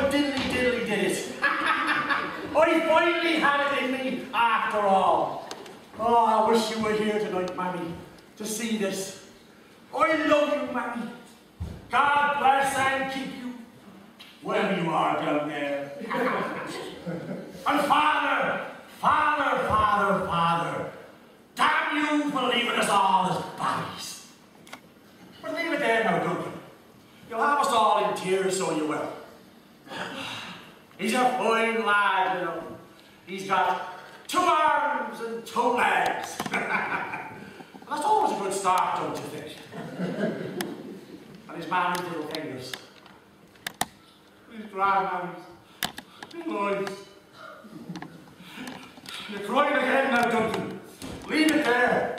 diddly did it. I finally had it in me after all. Oh, I wish you were here tonight, Mammy, to see this. I love you, Mammy. God bless and keep you, wherever you are down there. And Father, damn you for leaving us all as bodies. But leave it there now, Duncan. You'll have us all in tears, so you will. He's a fine lad, you know. He's got 2 arms and 2 legs. That's always a good start, don't you think? And his mammy's little fingers. His grandmammy's. His boys. You're crying again now, Duncan. Leave it there.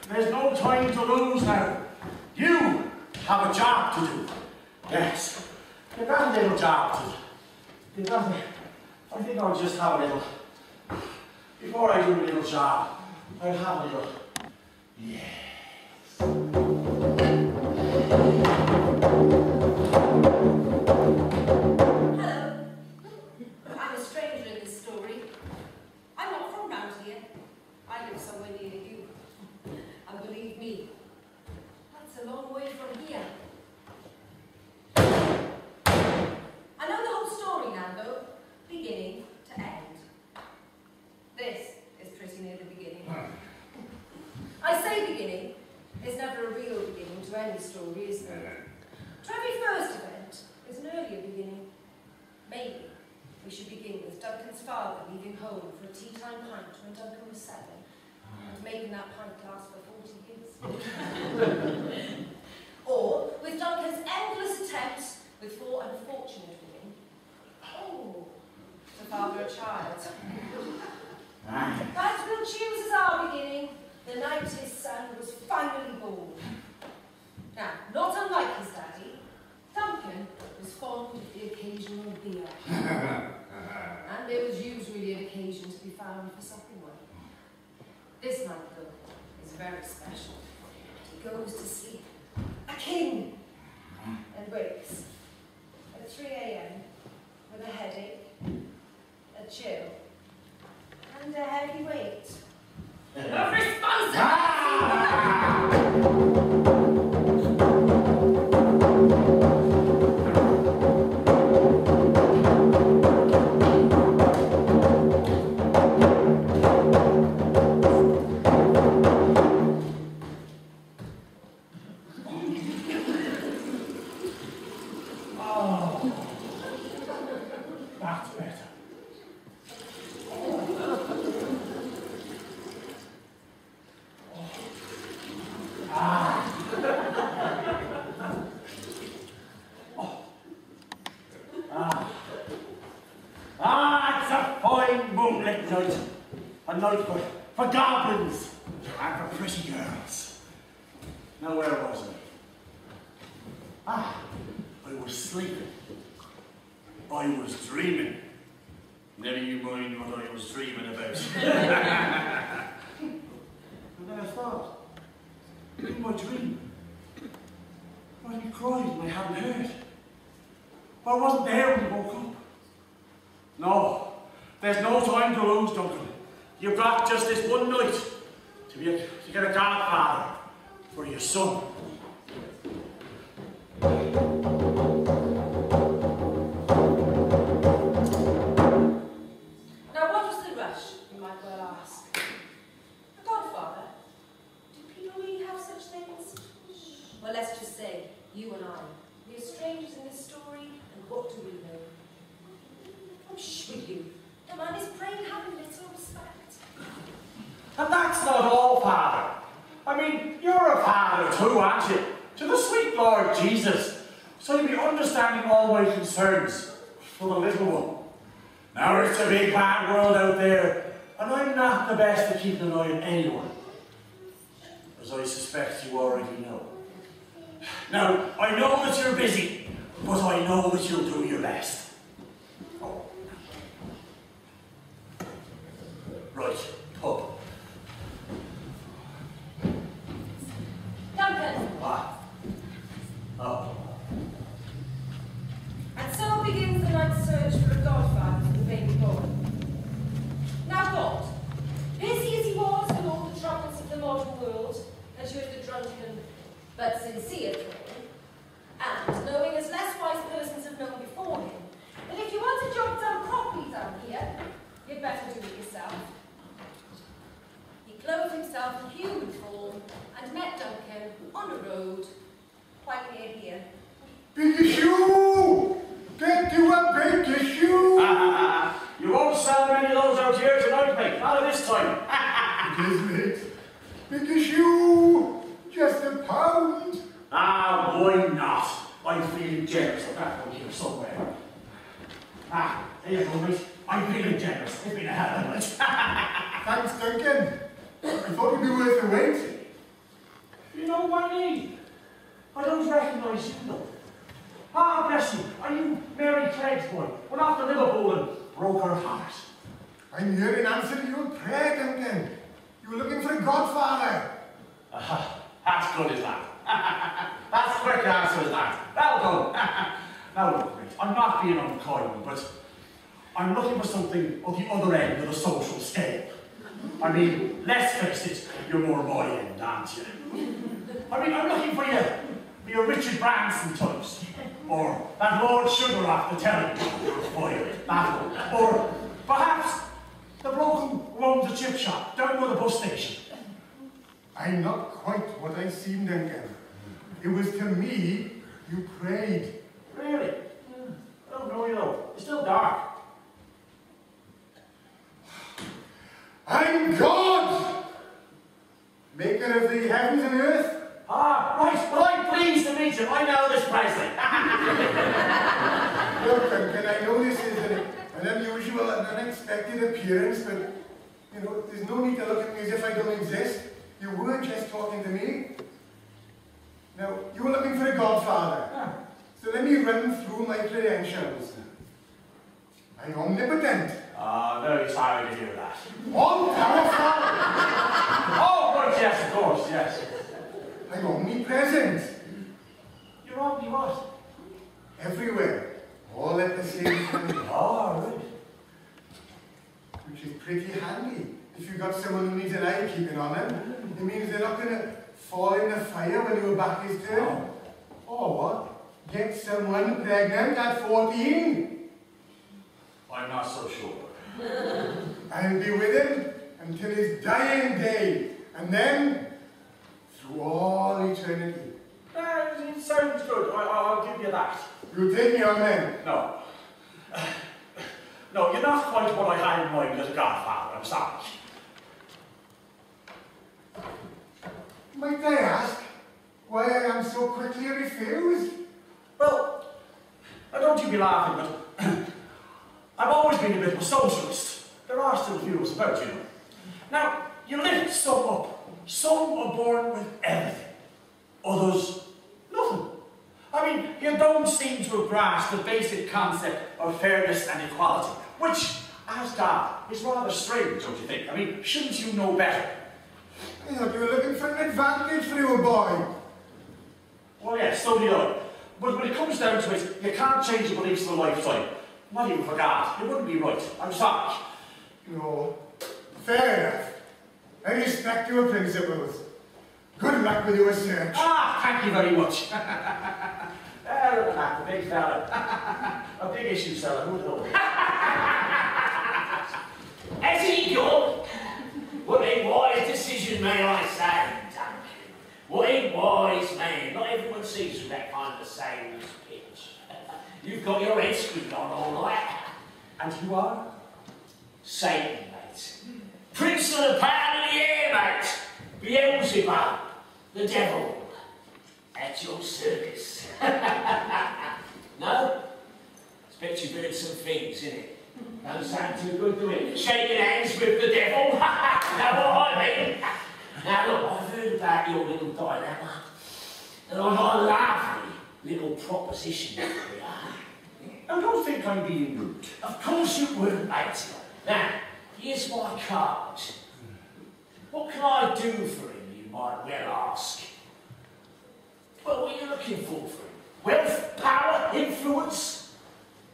There's no time to lose now. You have a job to do. Yes. You've got a little job to do. You've got to, I think I'll just have a little. Before I do a little job, I'll have a little. Yes. Hello. I'm a stranger in this story. I'm not from round here. I live somewhere near you. And believe me, that's a long way from here. I know the whole story now, though, beginning to end. This is pretty near the beginning. I say beginning. There's never a real beginning to any story, is there? To every first event, there's an earlier beginning. Maybe we should begin with Duncan's father leaving home for a tea-time pint when Duncan was 7, and making that pint last for 40 years. Or with Duncan's endless attempts with 4 unfortunate women. Oh, to father a child. But we'll choose as our beginning the night his son was finally born. Now, not unlike his daddy, Duncan was fond of the occasional beer. And there was usually an occasion to be found for something one. This night, though, is very special. He goes to sleep, a king, and wakes at 3 a.m. with a headache, a chill, and a heavy weight. Of responsibility! A night for goblins and for pretty girls. Now where was I? I was sleeping. I was dreaming. Never you mind what I was dreaming about. And then I thought, in my dream, why he cried and I hadn't heard? Well, I wasn't there when he woke up. No, there's no time to lose, Duncan. You've got just this one night to get a godfather for your son. Now, what was the rush, you might well ask? A godfather? Do people really have such things? Well, let's just say, you and I, we are strangers in this story, and what do we know? Oh, shoo you. The man is praying having little respect. And that's not all, Father. I mean, you're a father too, aren't you? To the sweet Lord Jesus. So you'll be understanding all my concerns for the little one. Now it's a big bad world out there, and I'm not the best at keeping an eye on anyone. As I suspect you already know. Now, I know that you're busy, but I know that you'll do your best. Oh. Right, pub. Duncan! What? Oh. And so begins the night's service. Ah, there you go, mate. I'm feeling generous. It's been a hell of a night. Thanks, Duncan. I thought it'd be worth the wait. You know my name? I don't recognise you, though. Ah, bless you. Are you Mary Craig's boy? Went off to Liverpool and broke her heart. I'm here in answer to your prayer, Duncan. You were looking for a godfather. That's good as that. That's quick answer as that. Well done. Now look, mate, I'm not being unkind, but I'm looking for something at the other end of the social scale. I mean, let's face it, you're more my end, aren't you? I mean, I'm looking for your Richard Branson types. Or that Lord Sugar off the telly. That one. Or perhaps the bloke who owns the chip shop down by the bus station. I'm not quite what I seemed, Duncan. It was to me you prayed. Really? I don't know, you know. It's still dark. I'm God! Maker of the heavens and earth. Ah, right. Well, I'm pleased to meet you. I know this Presley. Look, Duncan, I know this is an unusual and unexpected appearance, but, you know, there's no need to look at me as if I don't exist. You were just talking to me. Now, you were looking for a godfather. So let me run through my credentials. I'm omnipotent. Very sorry to hear that. All-powerful. Oh, right, yes, of course, yes. I'm omnipresent. You're omni what? Everywhere. All at the same time. Oh, right. Which is pretty handy. If you've got someone who needs an eye keeping on them, it means they're not going to fall in the fire when your back is turned. Or what? Get someone pregnant at 14. I'm not so sure. I'll be with him until his dying day. And then, through all eternity. It sounds good. I'll give you that. You take me on then. No. No, you're not quite what I had in mind as a godfather. I'm sorry. Might I ask why I am so quickly refused? Well, I don't you be laughing, but I've always been a bit of a socialist. There are still views about, you know. Now, you lift some up. Some are born with everything. Others, nothing. I mean, you don't seem to have grasped the basic concept of fairness and equality, which, as God, is rather strange, don't you think? I mean, shouldn't you know better? I thought you were looking for an advantage for your boy. Well, yes, so do I. But when it comes down to it, you can't change your beliefs in a lifetime. Not even for God. It wouldn't be right. I'm sorry. No. Fair enough. I respect your principles. Good luck with your search. Ah, thank you very much. Look at that, the big fella. A big issue seller, who would know? Has he gone? What a wise decision, may I say, Duncan. What a wise man. Not everyone sees through that kind of sales pitch. You've got your head screwed on all right. And you are? Satan, mate. Prince of the power of the air, mate. Beelzebub, the devil. At your service. No? Expect you've heard some things, innit? Don't sound too good, do it? Shaking hands with the devil. Know what I mean? Now look, I've heard about your little dilemma. And I've got a lovely little proposition for you. I don't think I'm being rude. Of course you wouldn't, mate. Now, here's my card. What can I do for him, you might well ask? Well, what are you looking for him? Wealth, power, influence?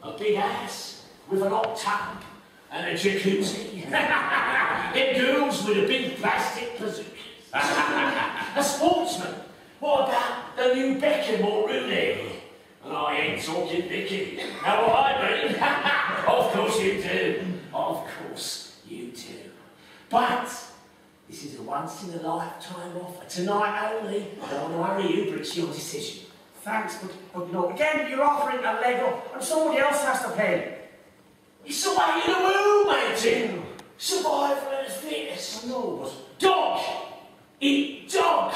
A big ass with an hot tub and a jacuzzi? Them girls with a big plastic bazooka? A sportsman? What about the new Beckham or Rooney? And I ain't talking Vicky. Know what I mean? Of course you do. Of course you do. But this is a once-in-a-lifetime offer. Tonight only. Don't worry you, but it's your decision. Thanks, but you know, again, you're offering a leg up and somebody else has to pay. It's the way of the world, matey. Survival and fitness. I know, but... Dog! Eat dog!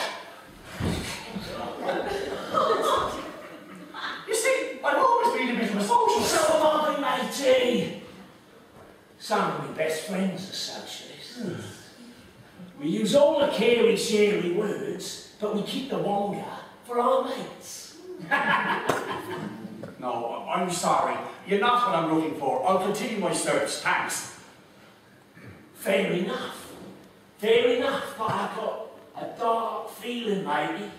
You see, I've always been a bit of a social. So am I, matey. see, some of my best friends are socialists. We use all the carey, cheery words, but we keep the wonga for our mates. No, I'm sorry. You're not what I'm looking for. I'll continue my search, thanks. Fair enough. Fair enough, but I've got a dark feeling, matey.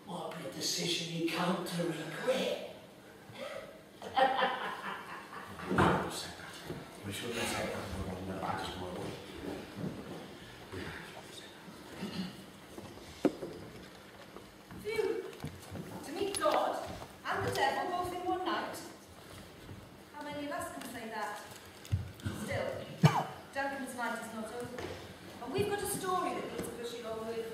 Might be a decision you come to regret. We should have said that on the back tomorrow. Phew! To meet God and the devil both in one night. How many of us can say that? Still, Duncan's night is not over. And we've got a story that needs pushing on with.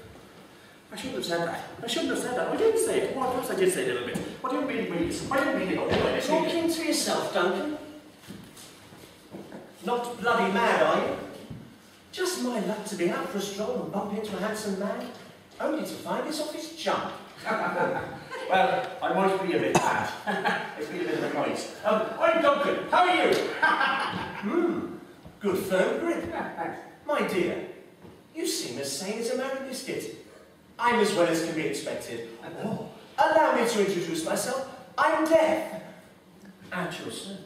I shouldn't have said that. I shouldn't have said that. I didn't say it. Well, of course I did say it a little bit. I didn't mean it all the way. Talking to yourself, Duncan. Not bloody mad, are you? Just my luck to be out for a stroll and bump into a handsome man, only to find this off his jump. Well, I might be a bit mad. It's been a bit of a noise. I'm Duncan. How are you? Good firm grip. My dear, you seem as sane as a married biscuit. I'm as well as can be expected. Oh, allow me to introduce myself. I'm Death. At your service.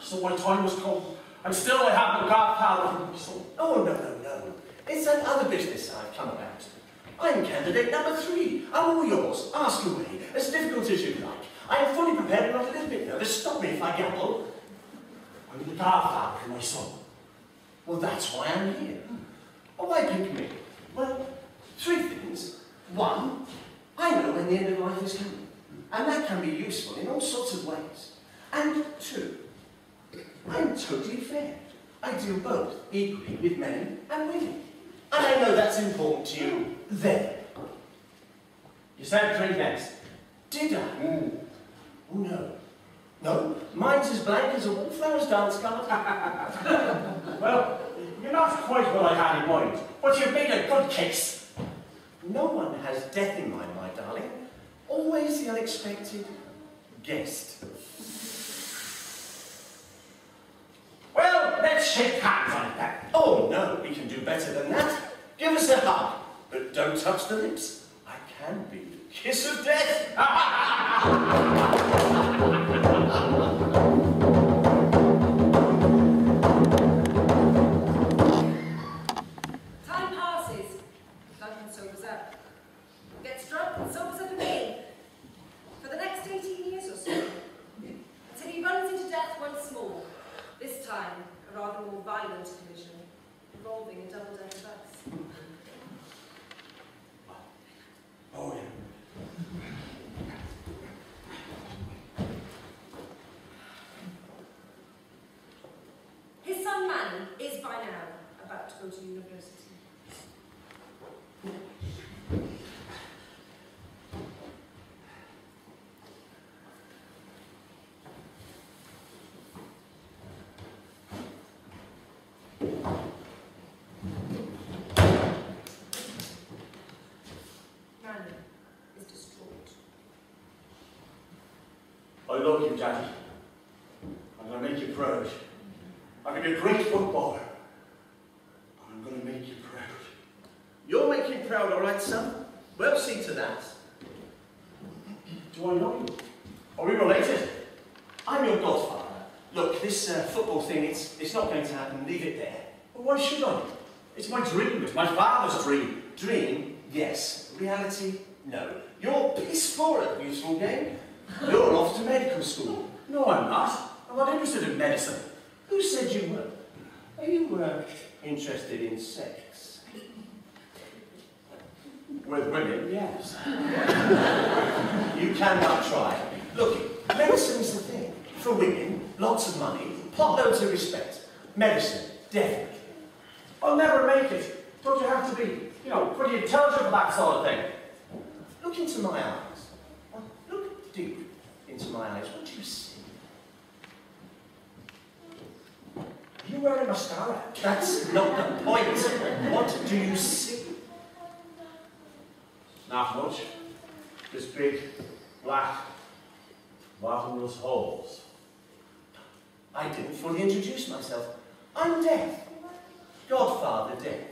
So my time was come, and still I have no Godfather. So Oh, no. It's that other business I've come about. I'm candidate number 3. I'm all yours. Ask away. As difficult as you like. I am fully prepared and not a little bit nervous. Stop me if I gamble. I'm the Godfather for my son. Well, that's why I'm here. Oh, why pick me? Well, 3 things. 1, I know when the end of life is coming. And that can be useful in all sorts of ways. And 2, I'm totally fair. I deal both equally with men and women. And I know that's important to you. There. You said 3 next. Did I? Oh, no. No, mine's as blank as a wallflower's dance card. Well, you're not quite what I had in mind, but you've made a good case. No one has death in mind, my darling. Always the unexpected guest. Well, let's shake hands on it then. Oh, no, we can do better than that. Give us a hug, but don't touch the lips. I can be the kiss of death. Time passes. Duncan sobers up. Gets drunk and sobers up again. For the next 18 years or so. Until he runs into death once more. This time, a rather more violent collision, involving a double-decker bus. Oh, yeah. His son Manny is by now about to go to university. Manny is distraught. I love you, Daddy. I'm going to make you proud. I'm going to be a great footballer. And I'm going to make you proud. You're making proud, all right, son? Well, see to that. Do I know you? Are we related? I'm your godfather. Look, this football thing, it's not going to happen. Leave it there. Well, why should I? It's my dream. It's my father's dream. Dream, yes. Reality, no. You're piss poor at the beautiful game. You're off to medical school. No, I'm not. I'm not interested in medicine. Who said you were? Are you interested in sex? With women, yes. You cannot try. Look, medicine's the thing. For women, lots of money, potloads of respect. Medicine, definitely. I'll never make it. Don't you have to be, pretty intelligent for that sort of thing? Look into my eyes. Look deep into my eyes. What do you see? Are you wearing mascara? That's not the point. What do you see? Not much. This big, black, Bottomless holes. I didn't fully introduce myself. I'm Death. Godfather Death.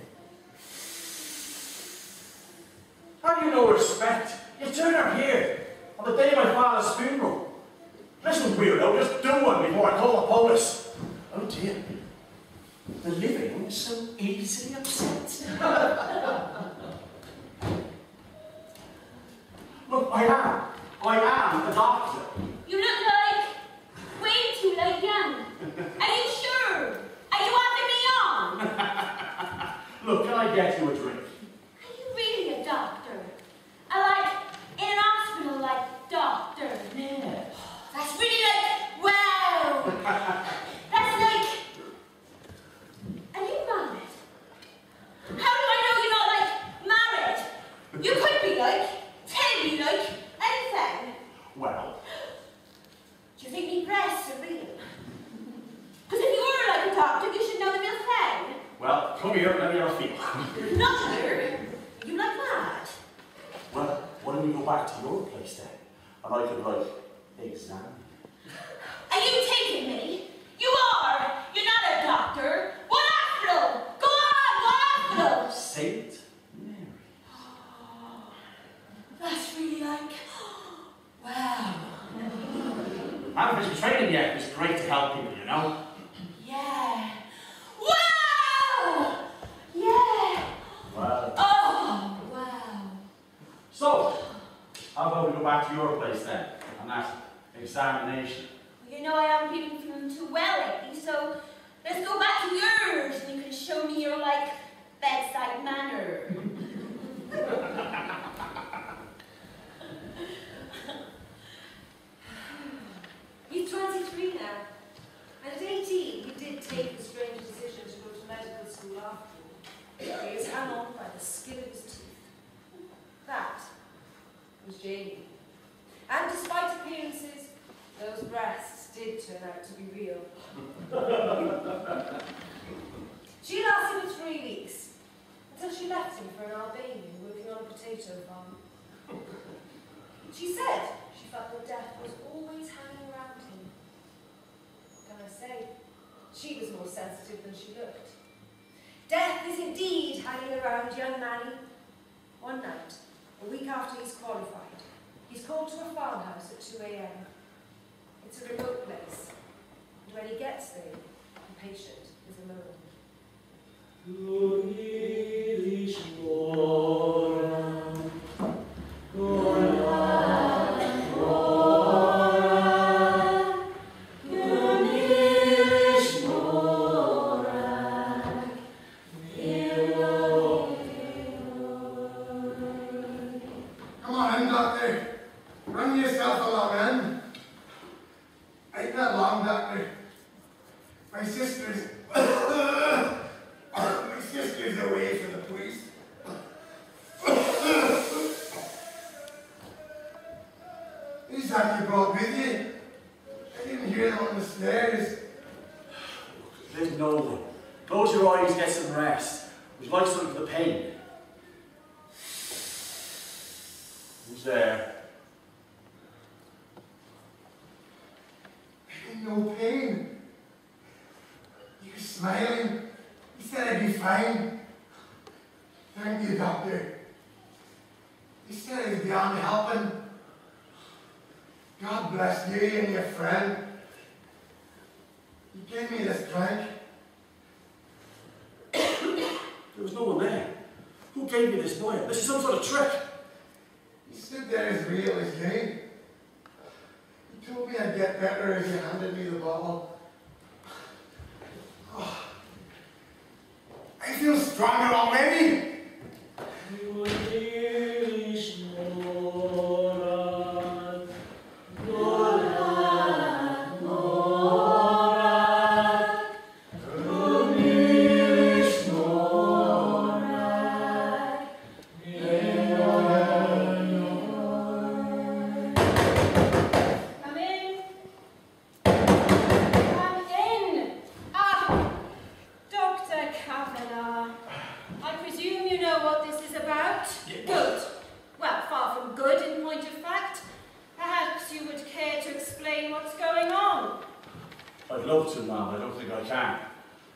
Have you no respect? You turn up here on the day of my father's funeral. Listen, weirdo, just do one before I call the police. Oh dear. The living is so easily upset. Look, I am the doctor. You look like way too like young. Are you sure? Are you having me on? Look, can I get you a drink? Are you really a doctor? I like in an hospital like doctor. Yeah. That's really like wow. That's like. Are you married? How do I know you're not like married? You could be like, tell me like anything. Well, Do you think me breasts are real? Because if you were like a doctor, you should know the real thing. well, come here and let me have a feel. Not here. You like mad. Well, why don't we go back to your place then? And I could, like, examine. Are you taking me? You are. You're not a doctor. What hospital? Go on, what hospital? Saint Mary. That's really like, wow. I haven't finished training yet. It's great to help people, you know? Yeah. Wow! Yeah. Well, Oh, wow. so, how about we go back to your place then? And that examination. You know I haven't been feeling too well lately, so let's go back to yours and you can show me your, like, bedside manner. He's 23 now, and at 18 he did take the strange decision to go to medical school after all. He is hung on by the skin of his teeth. That was Jamie. And despite appearances, those breasts did turn out to be real. She lasted for 3 weeks, until she left him for an Albanian working on a potato farm. She said she felt that death was always hanging around him. What can I say? She was more sensitive than she looked. Death is indeed hanging around young Manny. One night, a week after he's qualified, he's called to a farmhouse at 2 a.m. It's a remote place, and when he gets there, the patient is alone. Come on in, doctor. Run yourself along, man. Ain't that long, doctor. My sister's my sister's away from the police. Who's that you brought with you? I didn't hear them on the stairs. There's no one. Close your eyes, get some rest. Would you like something for the pain? Who's there? Ain't no pain. You're smiling. You said I'd be fine. Thank you, doctor. You said I was beyond helping. God bless you and your friend. You gave me this drink. There was no one there. Who gave you this boil? This is some sort of trick. You stood there as real as you. You told me I'd get better as you handed me the bottle. Oh, I feel stronger already. Dr. Kavanagh, I presume explain what's going on? I'd love to, ma'am. I don't think I can.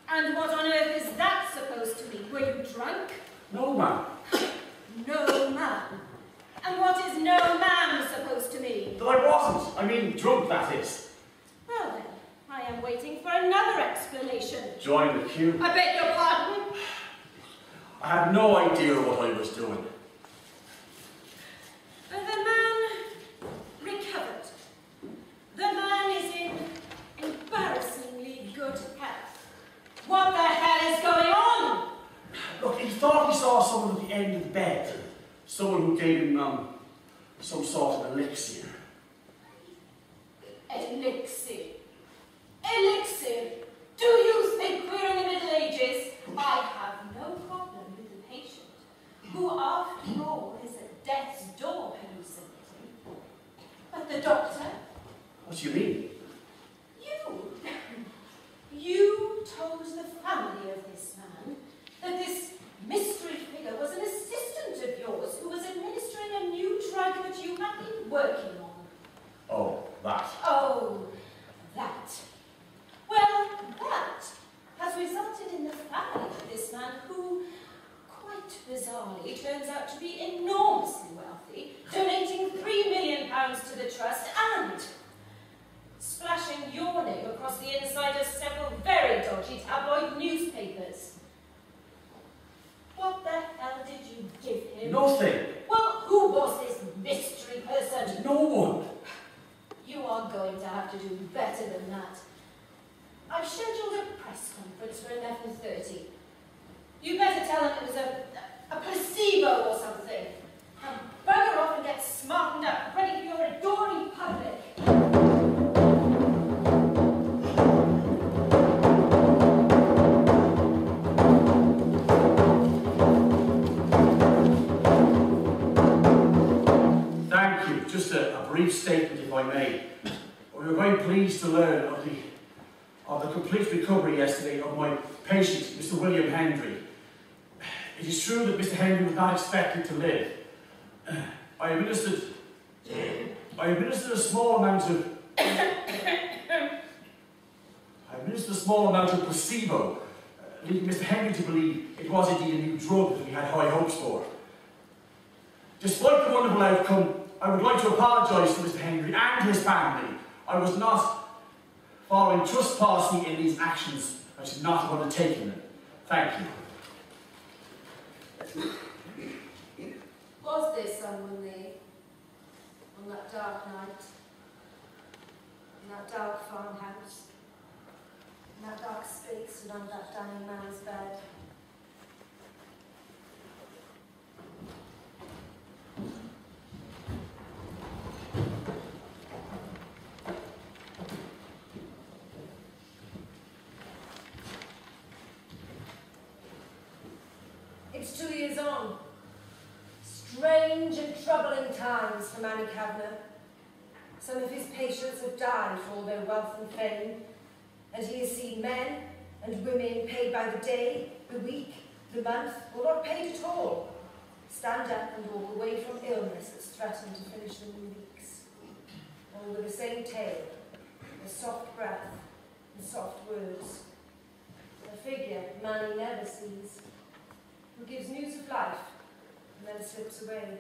And what on earth is that supposed to mean? Were you drunk? No, ma'am. No, ma'am. And what is no, ma'am supposed to mean? That I wasn't. I mean, drunk, that is. Well then, I am waiting for another explanation. Join the queue. I beg your pardon? I had no idea what I was doing. The man recovered. The man is in embarrassingly good health. What the hell is going on? Look, he thought he saw someone at the end of the bed. Someone who gave him, some sort of elixir. Elixir. Elixir. Do you think we're in the Middle Ages? I have no problem with the patient, who after all is at death's door hallucinating. But the doctor? What do you mean? You told the family of this man that this mystery figure was an assistant of yours who was administering a new drug that you had been working on. Oh, that. Oh, that. Well, that has resulted in the family of this man who, quite bizarrely, turns out to be enormously wealthy, donating £3 million to the trust and splashing your name across the inside of several very dodgy tabloid newspapers. What the hell did you give him? Nothing. Well, who was this mystery person? No one. You are going to have to do better than that. I've scheduled a press conference for 11:30. You better tell him it was a placebo or something. And bugger off and get smartened up, ready for your adoring public. Thank you. Just a brief statement, if I may. We were very pleased to learn of the complete recovery yesterday of my patient, Mr. William Hendry. It is true that Mr. Hendry was not expected to live. I administered a small amount of placebo, leading Mr. Hendry to believe it was indeed a new drug that we had high hopes for. Despite the wonderful outcome, I would like to apologise to Mr. Hendry and his family. I was not following trust policy in these actions. I should not have undertaken them. Thank you. Was there someone there on that dark night? In that dark farmhouse? In that dark space around that dying man's bed? It's 2 years on. Strange and troubling times for Manny Kavanagh. Some of his patients have died for all their wealth and fame, and he has seen men and women paid by the day, the week, the month, or not paid at all, stand up and walk away from illness that's threatened to finish them in weeks. All with the same tale, a soft breath and soft words. A figure Manny never sees, who gives news of life and then slips away.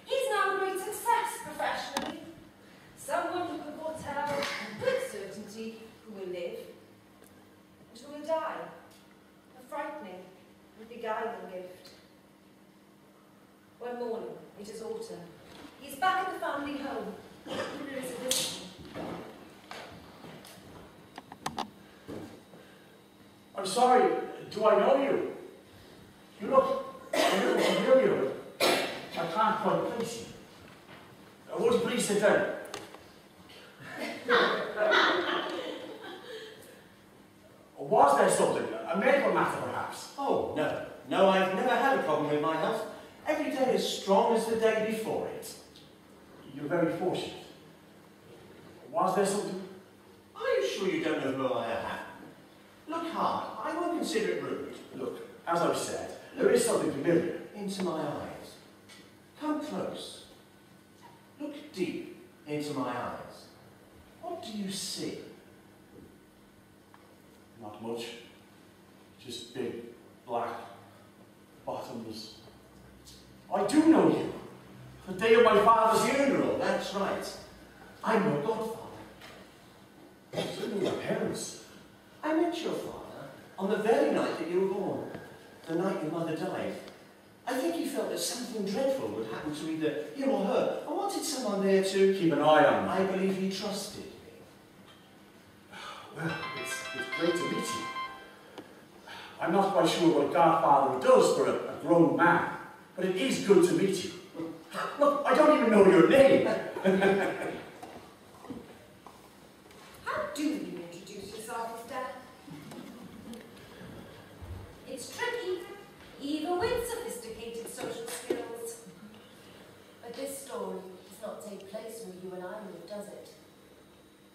He's now a great success professionally. Someone who can foretell with certainty who will live and who will die. A frightening and beguiling gift. One morning, it is autumn. He's back at the family home. There is a visitor. I'm sorry, do I know you? You look a little familiar. I can't quite place you. Would you please sit down? Was there something? A medical matter, perhaps? Oh, no. No, I've never had a problem with my health. Every day as strong as the day before it. You're very fortunate. Was there something? Are you sure you don't know who I am? Look hard. I won't consider it rude. Look, as I've said, there is something familiar. Into my eyes. Come close. Look deep into my eyes, what do you see? Not much. Just big, black, bottomless. I do know you. The day of my father's Funeral, that's right. I'm your godfather. So knew my parents. I met your father on the very night that you were born, the night your mother died. I think he felt that something dreadful would happen to either him or her. I wanted someone there to Keep an eye on me. I believe he trusted me. Well, it's great to meet you. I'm not quite sure what a godfather does for a grown man, but it is good to meet you. Look, I don't even know your name. How do you introduce yourself as Dad? It's tricky, even with sophisticated social skills. But this story does not take place where you and I live, does it?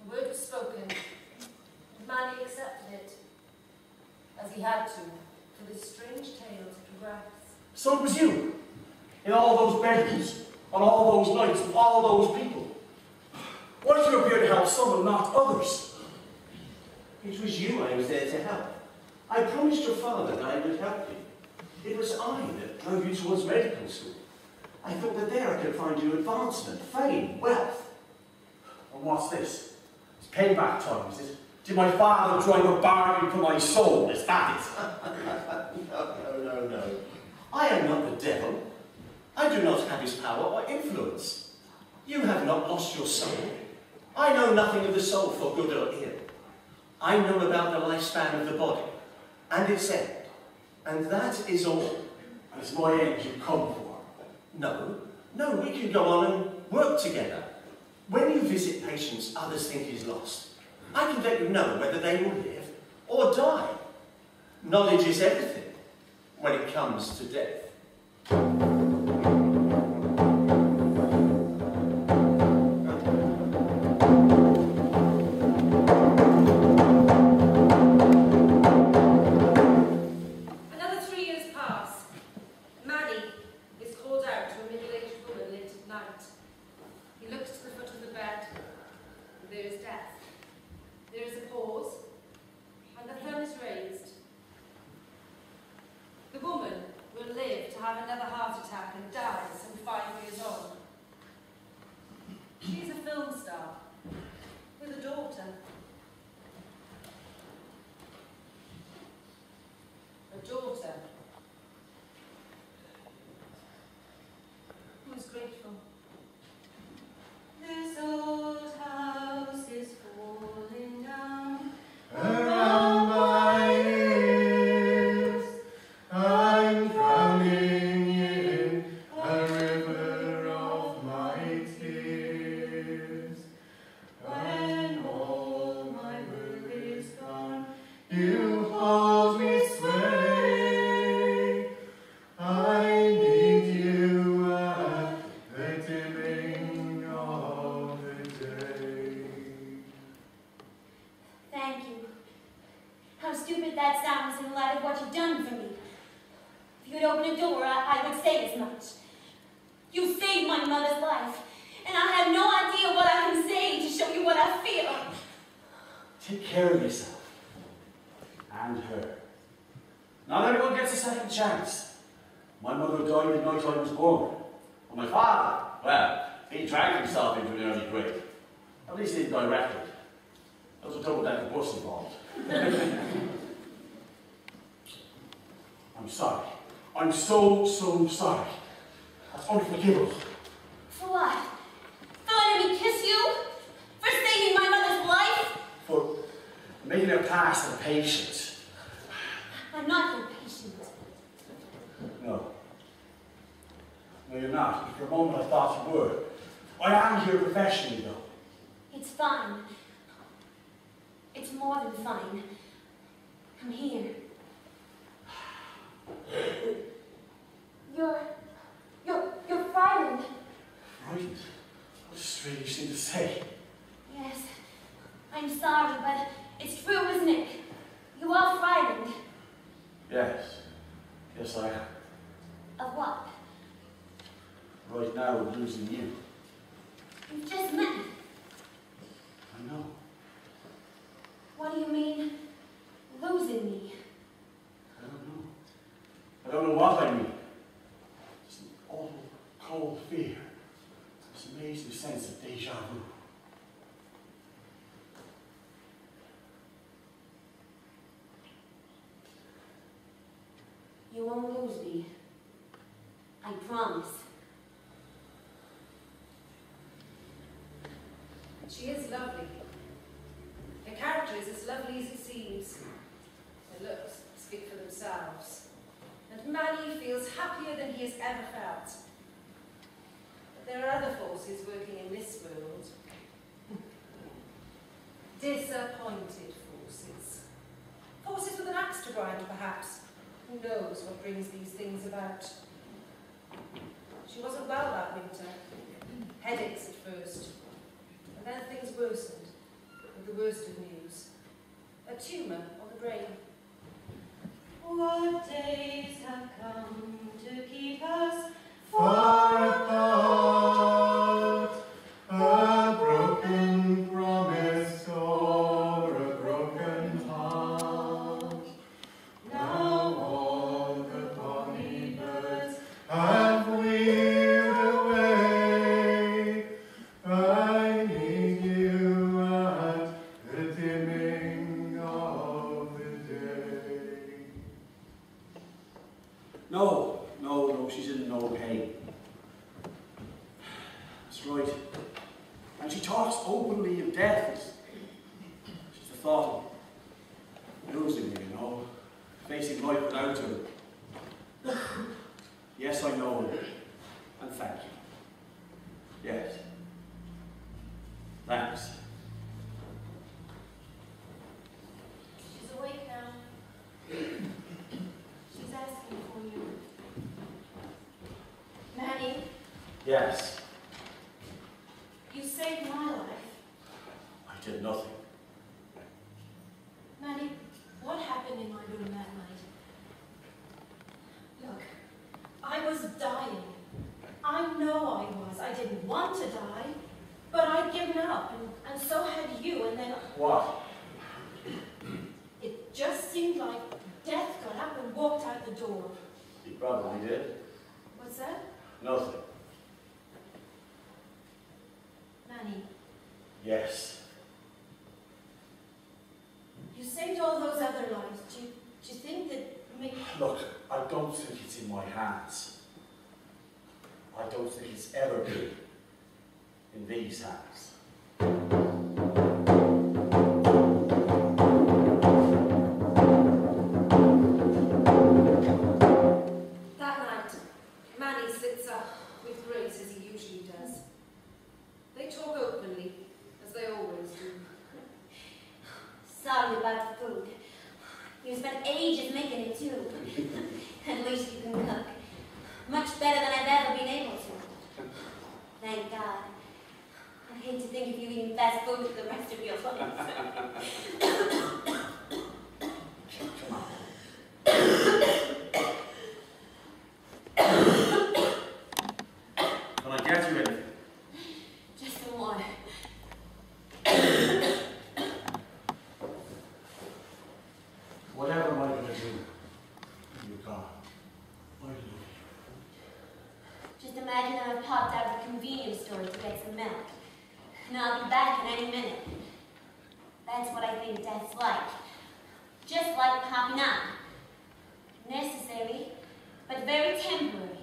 The word was spoken, and Manny accepted it, as he had to, for this strange tale to progress. So it was you, in all those bedrooms, on all those nights, with all those people. Why did you appear to help some and not others? It was you I was there to help. I promised your father that I would help you. It was I that drove you towards medical school. I thought that there I could find you advancement, fame, wealth. And what's this? It's payback time, is it? Did my father drive a bargain for my soul? Is that it? No. I am not the devil. I do not have his power or influence. You have not lost your soul. I know nothing of the soul for good or ill. I know about the lifespan of the body and its end. And that is all. And it's my end you come for. No, we can go on and work together. When you visit patients others think is lost, I can let you know whether they will live or die. Knowledge is everything when it comes to death. Another 3 years pass. Manny is called out to a middle-aged woman late at night. He looks to the foot of the bed, and there is death. There is a pause, and the thumb is raised. The woman will live to have another heart attack and die some 5 years on. She's a film star with a daughter. A daughter who is grateful. This old house is falling down Around my ears, I'm drowning in a river of my tears. When all my world is gone, you hold me sway. I need you at the dimming of the day. Thank you. How stupid that sounds in light of what you've done for me. If you'd open a door, I would say as much. You saved my mother's life, and I have no idea what I can say to show you what I feel. Take care of yourself. And her. Not everyone gets a second chance. My mother died the night I was born. And my father, well, he dragged himself into an early grave. At least he didn't directly. There was a double-decker bus involved. I'm sorry. I'm so sorry. That's unforgivable. For what? For letting me kiss you? For saving my mother's life? For making her pass the patient. I'm not your patient. No. No, you're not. For a moment I thought you were. I am here professionally, though. It's fine. It's more than fine. I'm here. You're frightened. Frightened? What a strange thing to say. Yes. I'm sorry, but it's true, isn't it? You are frightened. Yes. Yes, I am. Of what? Right now, we're losing you. We've just met. You won't lose me. I promise. She is lovely. Her character is as lovely as it seems. Her looks speak for themselves. And Manny feels happier than he has ever felt. But there are other forces working in this world. Disappointed forces. Forces with an axe to grind, perhaps. Who knows what brings these things about? She wasn't well that winter. Headaches at first. And then things worsened, with the worst of news. A tumour on the brain. What days have come to keep us Far apart, a broken promise or a broken heart. Now all the bonny birds have wheeled away. I need you at the dimming of the day. No, she's in no pain. That's right. And she talks openly of death. She's the thought of losing me, you know, facing life without her. Yes, I know, and thank you. Yes. Thanks. She's awake now. She's asking for you. Manny, Yes. you saved my life. I did nothing. Manny, what happened in my room that night? Look, I was dying. I know I was. I didn't want to die, but I'd given up, and so had you, and then What? it just seemed like death got up and walked out the door. You probably did. What's that? Nothing. Manny, Yes. you saved all those other lives. Do you think that maybe... Look, I don't think it's in my hands. I don't think it's ever been in these hands. That night, Manny sits up with Grace as he usually does. They talk openly, as they always do. Sorry about the food. You spent ages making it too. At least you can cook. Much better than I've ever been able to. Thank God. I hate to think of you eating fast food for the rest of your life. Come on. Can I get you anything? Just some water. Whatever am I going to do? You're gone. Why did you? Just imagine I've popped out of the convenience store to get some milk. And I'll be back in any minute. That's what I think death's like. Just like popping out. Necessary, but very temporary.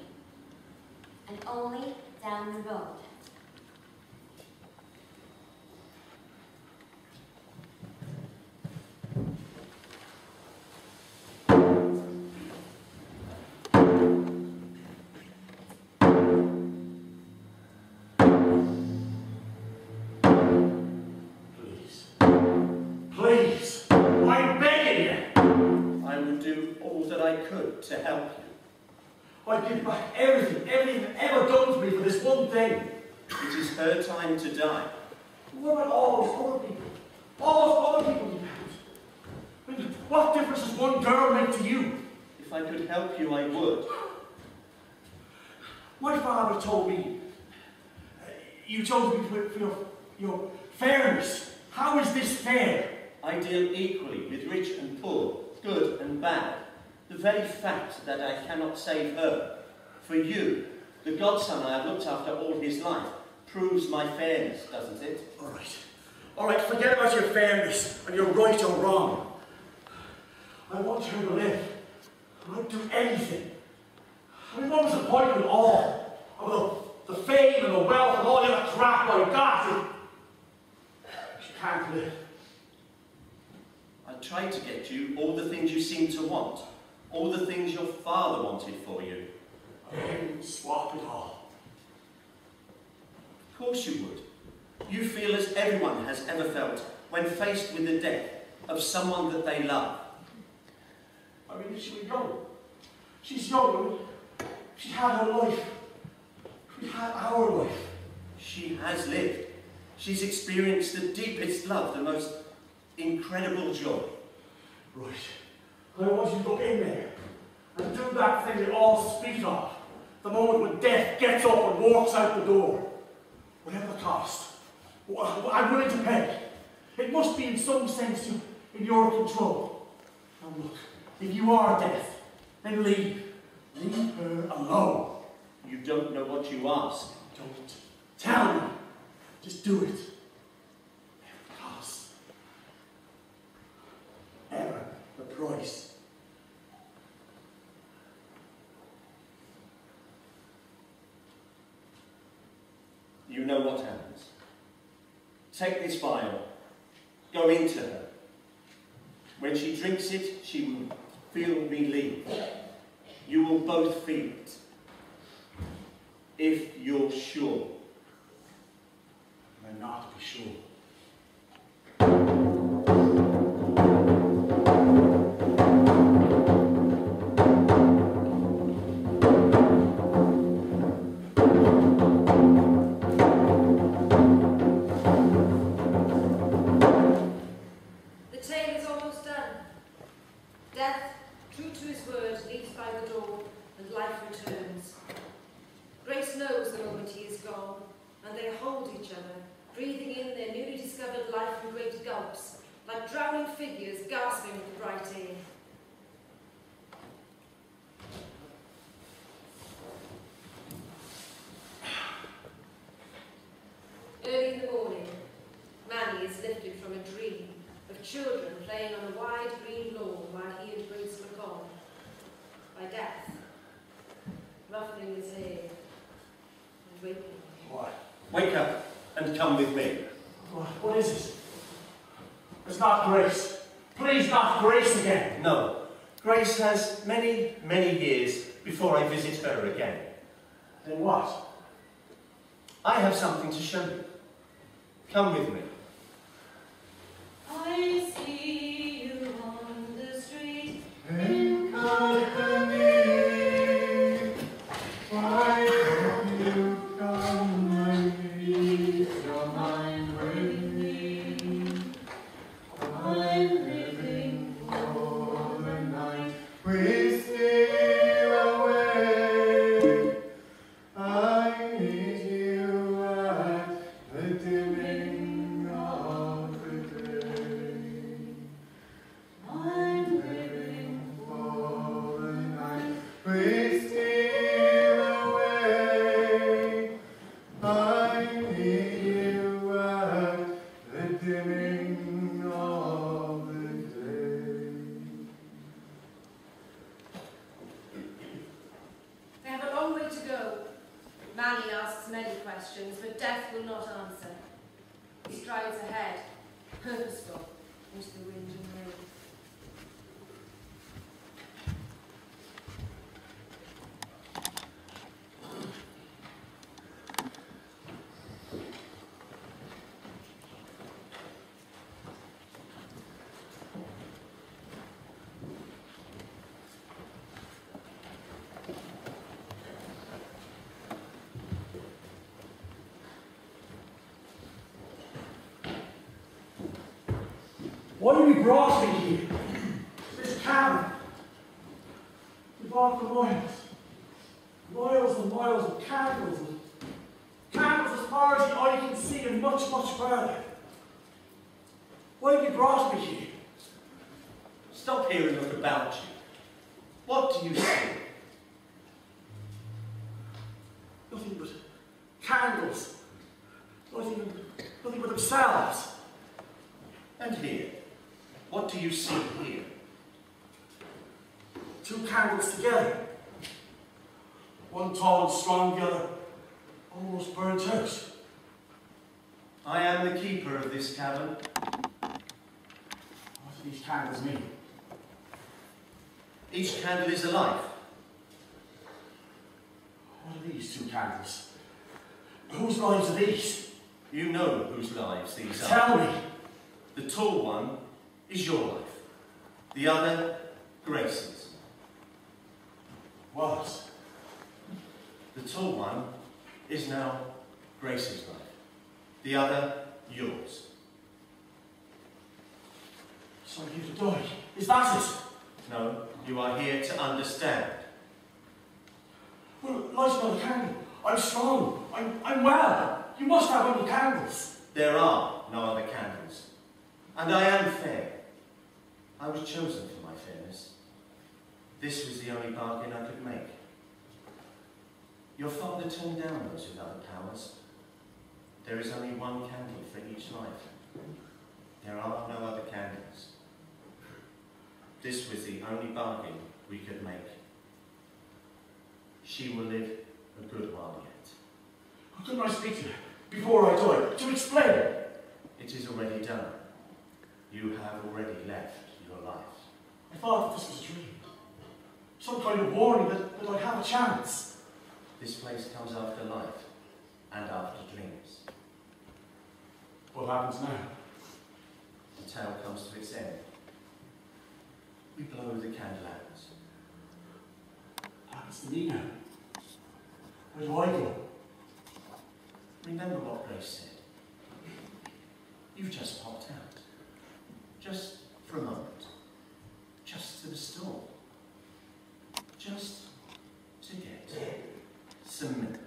And only down the road. Please, I'm begging you. I would do all that I could to help you. I'd give back everything ever done to me for this one thing. It is her time to die. What about all those other people? All those other people you have? I mean, what difference does one girl make to you? If I could help you, I would. My father told me, you chose me for your fairness. How is this fair? I deal equally with rich and poor, good and bad. The very fact that I cannot save her, for you, the godson I have looked after all his life, proves my fairness, doesn't it? All right, forget about your fairness and your right or wrong. I want her to live. I'd do anything. I mean, what was the point of it all? Of the fame and the wealth and all the other crap I got? She can't live. I tried to get you all the things you seem to want. All the things your father wanted for you. I wouldn't swap it all. Of course you would. You feel as everyone has ever felt when faced with the death of someone that they love. I mean, she was young. She's young. She had her life. We had our life. She has lived. She's experienced the deepest love, the most incredible joy. Right. I want you to go in there and do that thing they all speak of. The moment when death gets up and walks out the door. Whatever the cost. I'm willing to pay. It must be in some sense in your control. Now look, if you are death, then leave. Leave her alone. You don't know what you ask. Don't tell me. Just do it. Whatever the cost. Ever the price. You know what happens. Take this vial. Go into her. When she drinks it, she will feel me leave. You will both feel it. If you're sure. I'm not to be sure. The tale is almost done. Death, true to his word, leaves by the door, and life returns. Grace knows the moment he is gone, and they hold each other, breathing in their newly discovered life in great gulps, like drowning figures gasping with the bright air. Early in the morning, Manny is lifted from a dream of children playing on a wide green lawn while he and Grace look on, by Death, ruffling his hair and waking. What? Wake up and come with me. What is it? It's not Grace. Please, not Grace again. No. Grace has many, many years before I visit her again. Then what? I have something to show you. Come with me. I see you on the street In company, why don't you come and leave your mind with me? I'm living for the night we steal away. I need you at the dimming of the day. I'm living for the night we steal away. I need you at the dimming of the day. They have a long way to go. Manny asks many questions, but Death will not answer. He strides ahead, purposeful, into the wind and rain. Why have you brought me here? This cabin. You brought the miles. Miles and miles of candles. And candles as far as the eye can see and much, much further. Why have you brought me here? Stop here and look about you. What do you see? Nothing but candles. Nothing but themselves. And here. What do you see here? two candles together. One tall and strong, the other almost burnt out. I am the keeper of this cabin. What do these candles mean? Each candle is a life. What are these two candles? Whose lives are these? You know whose lives these are. Tell me. The tall one is your life. The other, Grace's. What? The tall one is now Grace's life. The other, yours. So I'm here to die. Is that it? No, you are here to understand. Well, light another candle. I'm strong. I'm well. You must have other candles. There are no other candles. And I am fair. I was chosen for my fairness. This was the only bargain I could make. Your father turned down those with other powers. There is only one candle for each life. There are no other candles. This was the only bargain we could make. She will live a good while yet. Couldn't I speak to her before I die, to explain? It is already done. You have already left your life. I thought that this was a dream. Some kind of warning that I'd have a chance. This place comes after life and after dreams. What happens now? The tale comes to its end. We blow the candle out. What happens to me now? Where do I go? Remember what Grace said. You just popped out. Just for a moment. Just to the store. Just to get some milk.